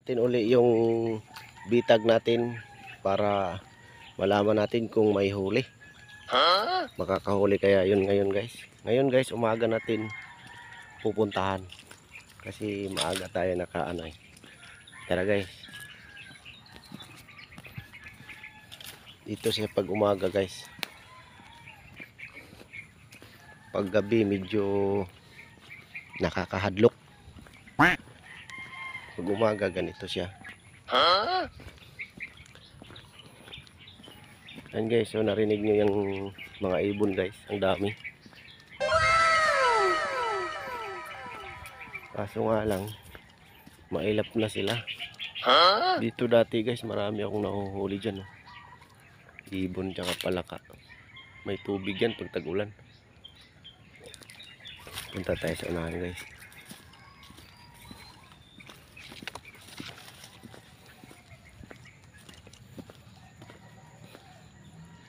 natin uli yung bitag natin para malaman natin kung may huli. Makakahuli kaya yun ngayon guys. Ngayon guys, umaga natin pupuntahan. Kasi maaga tayo nakaano eh. Tara guys. Dito siya pag umaga guys. Pag gabi medyo nakakahadlok. Pag umaga ganito siya. Ayan guys, so narinig nyo yung mga ibon guys. Ang dami. Kaso nga lang, mailap na sila. Dito dati guys, marami akong nahuhuli dyan. Oh. Ibon tsaka palaka. May tubig yan pag tag-ulan. Punta tayo sa unahan guys.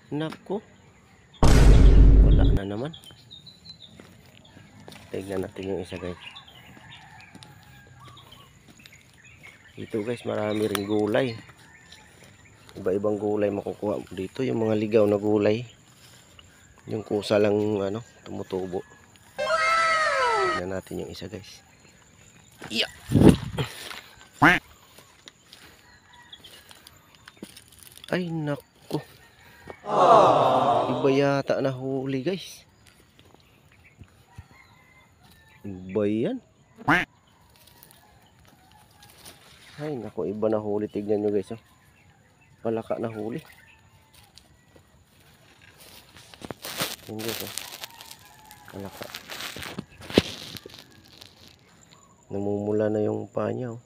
Nako. Wala na naman. Tignan natin yung isa guys. Dito guys, marami ring gulay. Iba-ibang gulay makukuha mo dito. Yung mga ligaw na gulay. Yung kusa lang ano, tumutubo. Tignan natin yung isa guys. Yeah. Ay nako. Iba yata na huli guys. Iba yan. Ay nako, iba na huli. Tignan nyo guys. Oh. Palaka na huli. Tignan guys. Oh. Palaka. Namumula na yung paa niya. Oh.